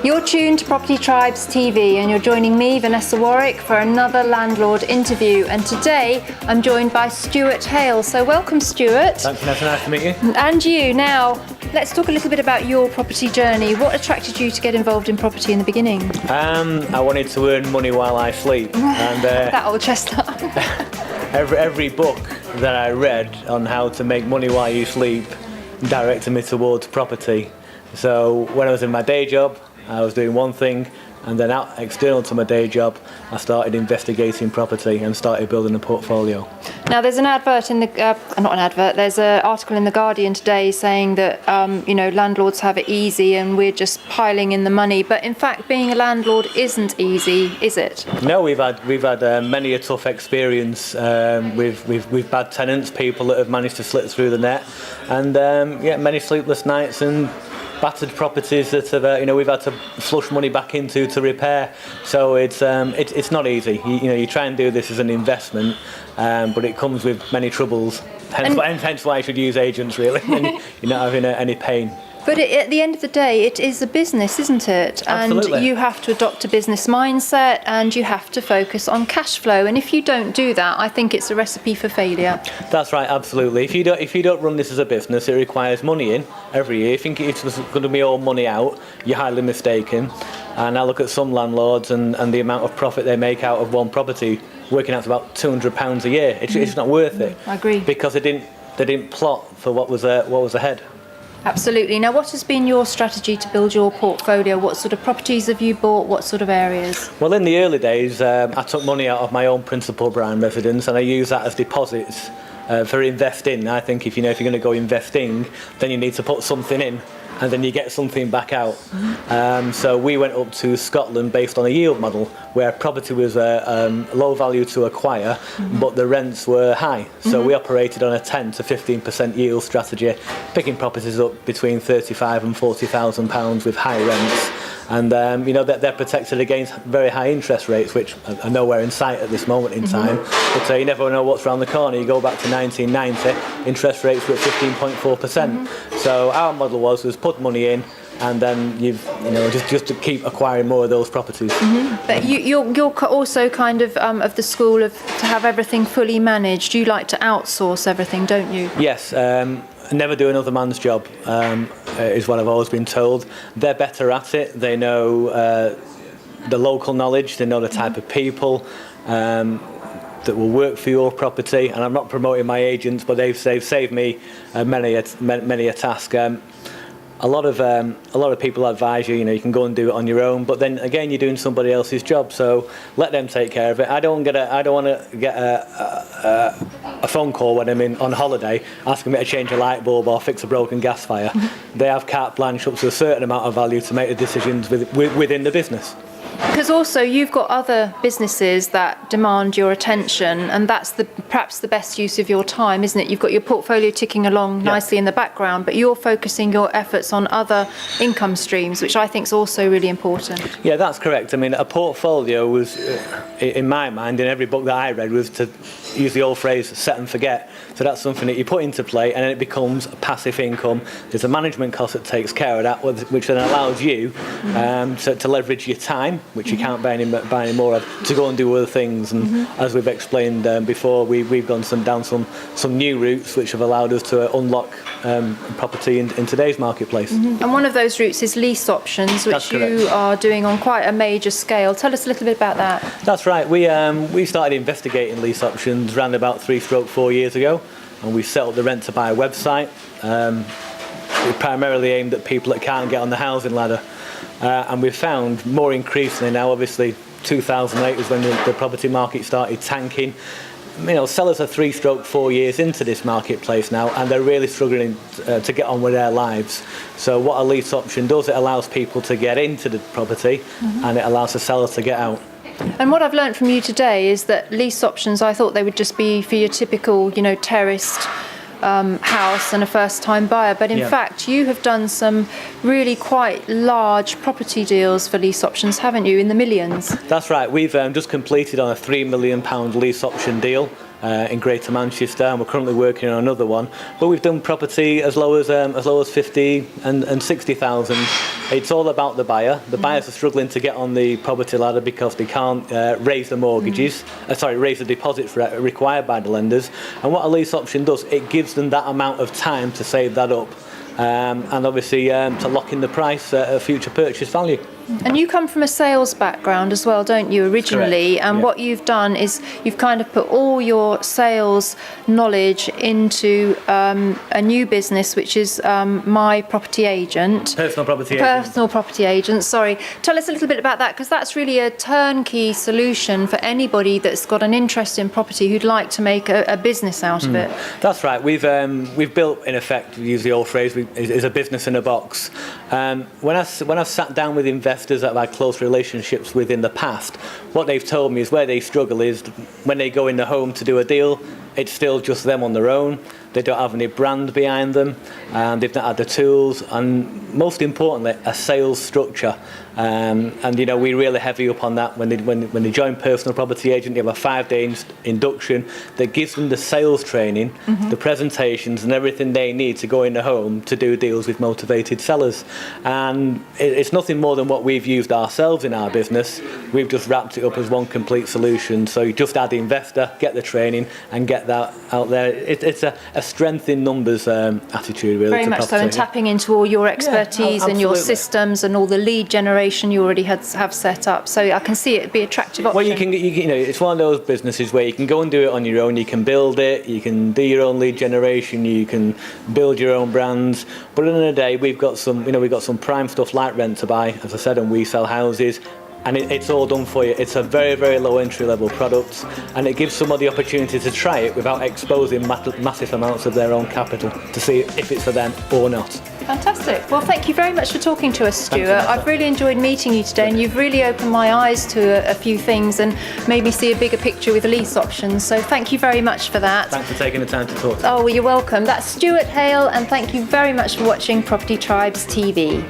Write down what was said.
You're tuned to Property Tribes TV and you're joining me, Vanessa Warwick, for another landlord interview. And today I'm joined by Stewart Hale. So welcome, Stewart. Thanks, Vanessa. Nice to meet you. And you. Now, let's talk a little bit about your property journey. What attracted you to get involved in property in the beginning? I wanted to earn money while I sleep. And that old chestnut. every book that I read on how to make money while you sleep directed me towards property. So when I was in my day job, I was doing one thing, and then out external to my day job, I started investigating property and started building a portfolio. Now, there's an advert in the not an advert. There's an article in the Guardian today saying that landlords have it easy and we're just piling in the money. But in fact, being a landlord isn't easy, is it? No, we've had many a tough experience with bad tenants, people that have managed to slip through the net, and many sleepless nights and battered properties that have, we've had to flush money back into to repair. So it's not easy. You try and do this as an investment, but it comes with many troubles. Hence why I should use agents, really. And you're not having any pain. But at the end of the day, it is a business, isn't it? Absolutely. And you have to adopt a business mindset and you have to focus on cash flow. And if you don't do that, I think it's a recipe for failure. That's right, absolutely. If you don't run this as a business, it requires money in every year. If you think it's going to be all money out, you're highly mistaken. And I look at some landlords and the amount of profit they make out of one property, working out to about £200 a year. It's not worth it. I agree. Because they didn't plot for what was ahead. Absolutely. Now, what has been your strategy to build your portfolio? What sort of properties have you bought? What sort of areas? Well, in the early days, I took money out of my own principal prime residence and I used that as deposits for investing. I think if you're going to go investing, then you need to put something in and then you get something back out. So we went up to Scotland based on a yield model where property was low value to acquire, but the rents were high. So we operated on a 10 to 15% yield strategy, picking properties up between £35,000 and £40,000 with high rents. And they're protected against very high interest rates, which are nowhere in sight at this moment in time. But you never know what's around the corner. You go back to 1990, interest rates were at 15.4%. So our model was put money in, and then just to keep acquiring more of those properties. But you're also kind of the school of to have everything fully managed. You like to outsource everything, don't you? Yes. Never do another man's job is what I've always been told. They're better at it. They know the local knowledge. They know the type of people that will work for your property. And I'm not promoting my agents, but they've saved me many a task. A lot of people advise you can go and do it on your own, but then again you're doing somebody else's job, so let them take care of it. I don't want to get a phone call when I'm on holiday asking me to change a light bulb or fix a broken gas fire. They have carte blanche up to a certain amount of value to make the decisions within the business. Because also you've got other businesses that demand your attention, and that's perhaps the best use of your time, isn't it? You've got your portfolio ticking along nicely in the background, but you're focusing your efforts on other income streams, which I think is also really important. Yeah, that's correct. I mean, a portfolio was, in my mind, in every book that I read, was to use the old phrase, set and forget. So that's something that you put into play and then it becomes a passive income. There's a management cost that takes care of that, which then allows you to leverage your time, which you can't buy any more of, to go and do other things. And as we've explained before, we've gone down some new routes which have allowed us to unlock property in today's marketplace. And one of those routes is lease options, which you are doing on quite a major scale. Tell us a little bit about that. That's right. We started investigating lease options around about 3-4 years ago, and we set up the Rent to Buy website. We're primarily aimed at people that can't get on the housing ladder. And we've found more increasingly now, obviously 2008 was when the property market started tanking. Sellers are 3-4 years into this marketplace now, and they're really struggling to get on with their lives. So what a lease option does, it allows people to get into the property and it allows the seller to get out. And what I've learned from you today is that lease options, I thought they would just be for your typical, terraced house and a first-time buyer, but in fact you have done some really quite large property deals for lease options, haven't you, in the millions? That's right. We've just completed on a £3 million lease option deal in Greater Manchester, and we're currently working on another one. But we've done property as low as 50 and 60,000. It's all about the buyer. The buyers are struggling to get on the property ladder because they can't raise the mortgages, raise the deposits required by the lenders. And what a lease option does, it gives them that amount of time to save that up, and obviously to lock in the price at future purchase value. And you come from a sales background as well, don't you, originally? And what you've done is you've kind of put all your sales knowledge into a new business, which is My Property Agent. Personal property agent, sorry. Tell us a little bit about that, because that's really a turnkey solution for anybody that's got an interest in property who'd like to make a business out of it. That's right. We've built, in effect, we use the old phrase, is a business in a box. When I've sat down with investors that I've had close relationships with in the past, what they've told me is where they struggle is when they go in the home to do a deal, it's still just them on their own. They don't have any brand behind them, and they've not had the tools, and most importantly, a sales structure. And we really heavy up on that when they join Personal Property Agent. They have a 5-day induction that gives them the sales training, the presentations, and everything they need to go in the home to do deals with motivated sellers. And it's nothing more than what we've used ourselves in our business. We've just wrapped it up as one complete solution. So you just add the investor, get the training, and get that out there. It's a strength in numbers attitude, really. Very much so, and tapping into all your expertise and your systems and all the lead generation you already have set up. So I can see it be an attractive option. Well, it's one of those businesses where you can go and do it on your own. You can build it, you can do your own lead generation, you can build your own brands. But at the end of the day, we've got some prime stuff like Rent to Buy, as I said, and we sell houses. And it's all done for you. It's a very, very low entry-level product, and it gives someone the opportunity to try it without exposing massive amounts of their own capital to see if it's for them or not. Fantastic. Well, thank you very much for talking to us, Stuart. I've really enjoyed meeting you today, and you've really opened my eyes to a few things and made me see a bigger picture with the lease options. So thank you very much for that. Thanks for taking the time to talk. Oh, well, you're welcome. That's Stewart Hale, and thank you very much for watching Property Tribes TV.